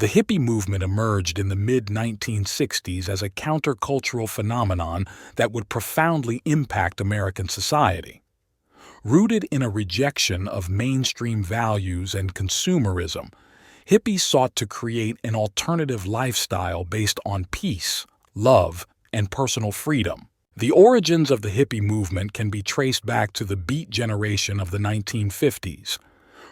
The hippie movement emerged in the mid-1960s as a countercultural phenomenon that would profoundly impact American society. Rooted in a rejection of mainstream values and consumerism, hippies sought to create an alternative lifestyle based on peace, love, and personal freedom. The origins of the hippie movement can be traced back to the Beat generation of the 1950s.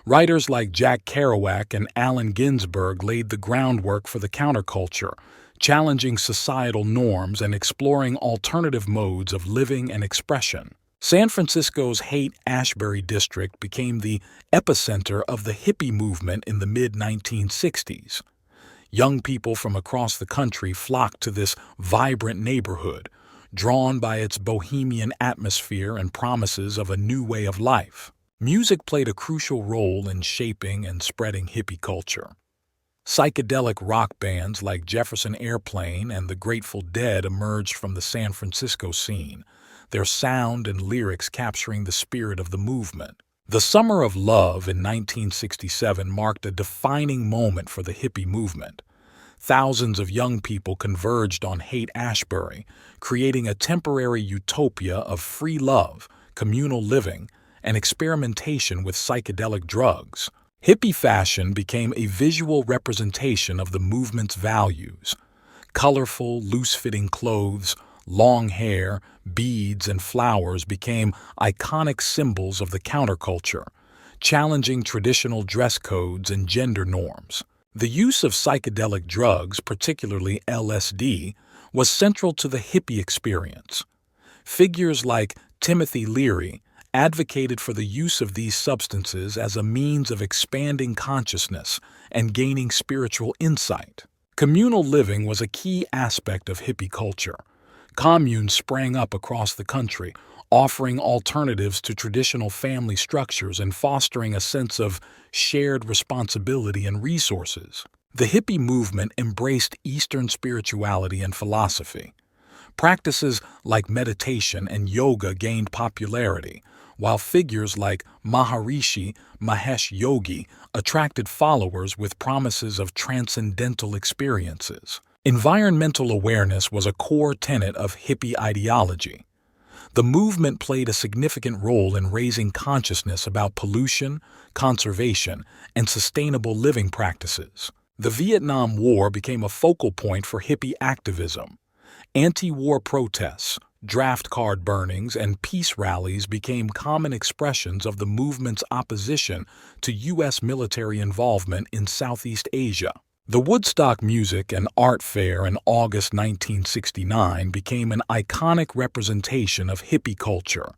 Writers like Jack Kerouac and Allen Ginsberg laid the groundwork for the counterculture, challenging societal norms and exploring alternative modes of living and expression. San Francisco's Haight-Ashbury district became the epicenter of the hippie movement in the mid-1960s. Young people from across the country flocked to this vibrant neighborhood, drawn by its bohemian atmosphere and promises of a new way of life. Music played a crucial role in shaping and spreading hippie culture. Psychedelic rock bands like Jefferson Airplane and the Grateful Dead emerged from the San Francisco scene, their sound and lyrics capturing the spirit of the movement. The Summer of Love in 1967 marked a defining moment for the hippie movement. Thousands of young people converged on Haight-Ashbury, creating a temporary utopia of free love, communal living, and experimentation with psychedelic drugs. Hippie fashion became a visual representation of the movement's values. Colorful, loose-fitting clothes, long hair, beads, and flowers became iconic symbols of the counterculture, challenging traditional dress codes and gender norms. The use of psychedelic drugs, particularly LSD, was central to the hippie experience. Figures like Timothy Leary advocated for the use of these substances as a means of expanding consciousness and gaining spiritual insight. Communal living was a key aspect of hippie culture. Communes sprang up across the country, offering alternatives to traditional family structures and fostering a sense of shared responsibility and resources. The hippie movement embraced Eastern spirituality and philosophy. Practices like meditation and yoga gained popularity, while figures like Maharishi Mahesh Yogi attracted followers with promises of transcendental experiences. Environmental awareness was a core tenet of hippie ideology. The movement played a significant role in raising consciousness about pollution, conservation, and sustainable living practices. The Vietnam War became a focal point for hippie activism. Anti-war protests, draft card burnings, and peace rallies became common expressions of the movement's opposition to U.S. military involvement in Southeast Asia. The Woodstock Music and Art Fair in August 1969 became an iconic representation of hippie culture.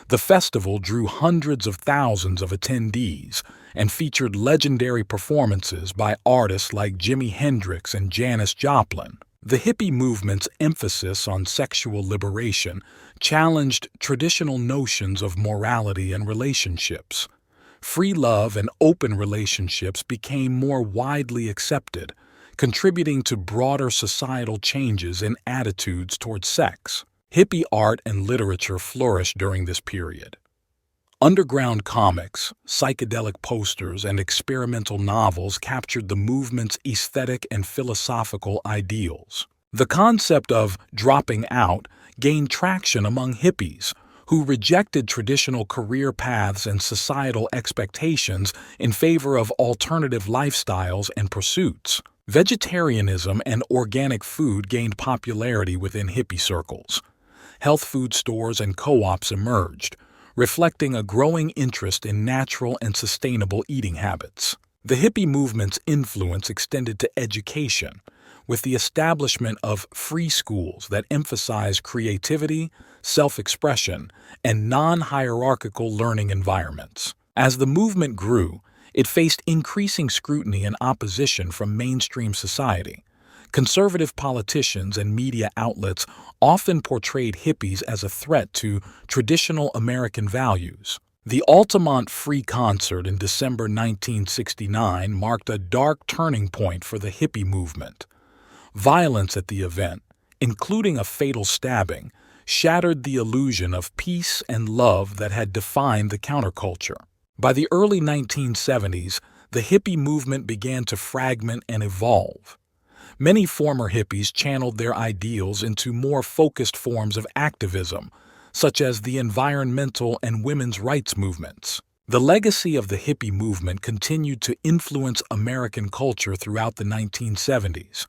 The festival drew hundreds of thousands of attendees and featured legendary performances by artists like Jimi Hendrix and Janis Joplin. The hippie movement's emphasis on sexual liberation challenged traditional notions of morality and relationships. Free love and open relationships became more widely accepted, contributing to broader societal changes in attitudes toward sex. Hippie art and literature flourished during this period. Underground comics, psychedelic posters, and experimental novels captured the movement's aesthetic and philosophical ideals. The concept of dropping out gained traction among hippies, who rejected traditional career paths and societal expectations in favor of alternative lifestyles and pursuits. Vegetarianism and organic food gained popularity within hippie circles. Health food stores and co-ops emerged, reflecting a growing interest in natural and sustainable eating habits. The hippie movement's influence extended to education, with the establishment of free schools that emphasize creativity, self-expression, and non-hierarchical learning environments. As the movement grew, it faced increasing scrutiny and opposition from mainstream society. Conservative politicians and media outlets often portrayed hippies as a threat to traditional American values. The Altamont Free Concert in December 1969 marked a dark turning point for the hippie movement. Violence at the event, including a fatal stabbing, shattered the illusion of peace and love that had defined the counterculture. By the early 1970s, the hippie movement began to fragment and evolve. Many former hippies channeled their ideals into more focused forms of activism, such as the environmental and women's rights movements. The legacy of the hippie movement continued to influence American culture throughout the 1970s.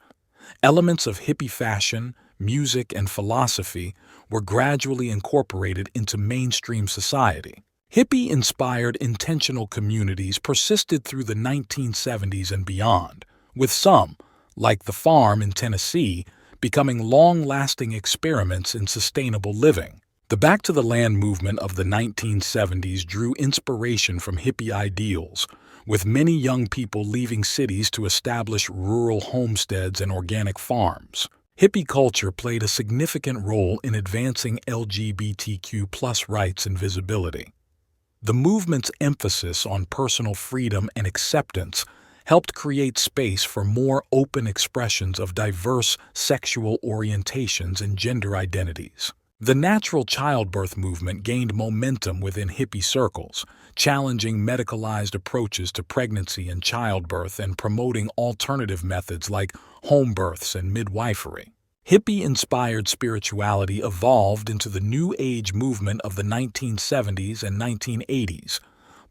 Elements of hippie fashion, music, and philosophy were gradually incorporated into mainstream society. Hippie-inspired intentional communities persisted through the 1970s and beyond, with some, like the farm in Tennessee, becoming long-lasting experiments in sustainable living. The Back to the Land movement of the 1970s drew inspiration from hippie ideals, with many young people leaving cities to establish rural homesteads and organic farms. Hippie culture played a significant role in advancing LGBTQ+ rights and visibility. The movement's emphasis on personal freedom and acceptance helped create space for more open expressions of diverse sexual orientations and gender identities. The natural childbirth movement gained momentum within hippie circles, challenging medicalized approaches to pregnancy and childbirth and promoting alternative methods like home births and midwifery. Hippie-inspired spirituality evolved into the New Age movement of the 1970s and 1980s,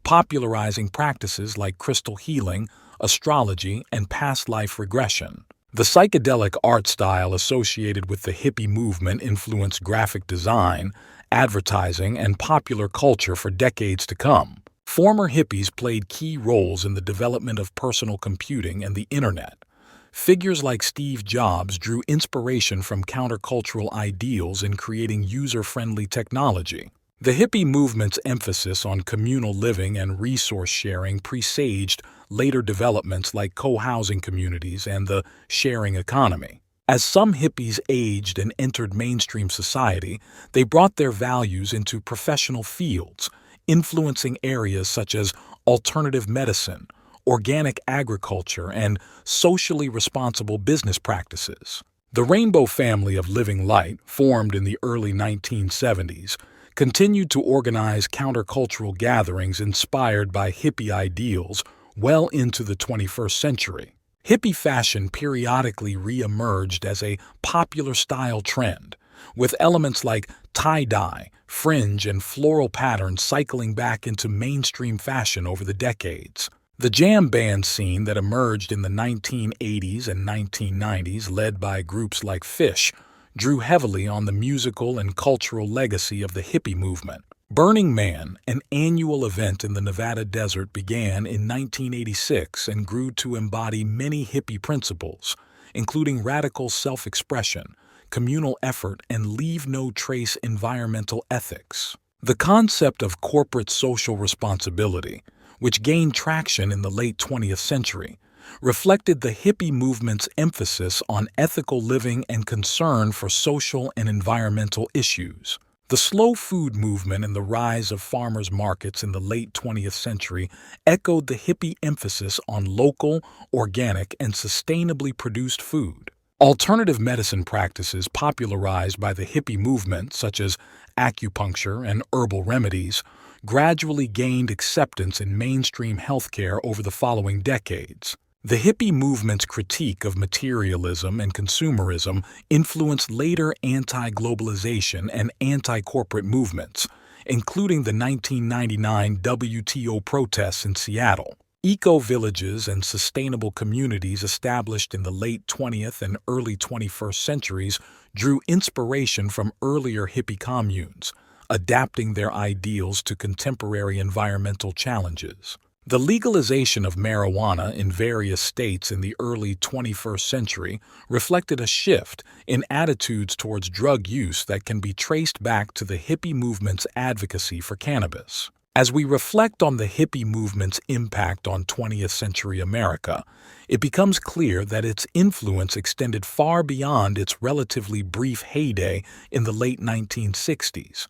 popularizing practices like crystal healing, astrology, and past life regression. The psychedelic art style associated with the hippie movement influenced graphic design, advertising, and popular culture for decades to come. Former hippies played key roles in the development of personal computing and the internet. Figures like Steve Jobs drew inspiration from countercultural ideals in creating user-friendly technology. The hippie movement's emphasis on communal living and resource sharing presaged later developments like co-housing communities and the sharing economy. As some hippies aged and entered mainstream society, they brought their values into professional fields, influencing areas such as alternative medicine, organic agriculture, and socially responsible business practices. The Rainbow family of Living Light, formed in the early 1970s, continued to organize countercultural gatherings inspired by hippie ideals well into the 21st century. Hippie fashion periodically re-emerged as a popular style trend, with elements like tie-dye, fringe, and floral patterns cycling back into mainstream fashion over the decades. The jam band scene that emerged in the 1980s and 1990s, led by groups like Phish, drew heavily on the musical and cultural legacy of the hippie movement. Burning Man, an annual event in the Nevada desert, began in 1986 and grew to embody many hippie principles, including radical self-expression, communal effort, and leave-no-trace environmental ethics. The concept of corporate social responsibility, which gained traction in the late 20th century, reflected the hippie movement's emphasis on ethical living and concern for social and environmental issues. The slow food movement and the rise of farmers' markets in the late 20th century echoed the hippie emphasis on local, organic, and sustainably produced food. Alternative medicine practices popularized by the hippie movement, such as acupuncture and herbal remedies, gradually gained acceptance in mainstream healthcare over the following decades. The hippie movement's critique of materialism and consumerism influenced later anti-globalization and anti-corporate movements, including the 1999 WTO protests in Seattle. Eco-villages and sustainable communities established in the late 20th and early 21st centuries drew inspiration from earlier hippie communes, adapting their ideals to contemporary environmental challenges. The legalization of marijuana in various states in the early 21st century reflected a shift in attitudes towards drug use that can be traced back to the hippie movement's advocacy for cannabis. As we reflect on the hippie movement's impact on 20th century America, it becomes clear that its influence extended far beyond its relatively brief heyday in the late 1960s.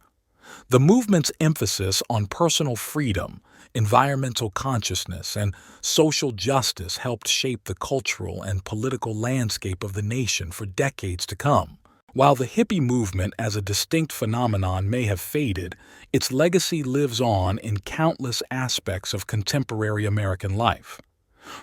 The movement's emphasis on personal freedom, environmental consciousness, and social justice helped shape the cultural and political landscape of the nation for decades to come. While the hippie movement as a distinct phenomenon may have faded, its legacy lives on in countless aspects of contemporary American life.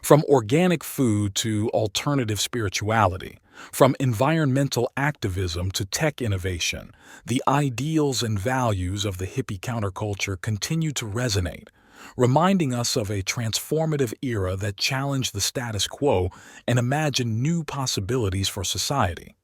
From organic food to alternative spirituality, from environmental activism to tech innovation, the ideals and values of the hippie counterculture continue to resonate, reminding us of a transformative era that challenged the status quo and imagined new possibilities for society.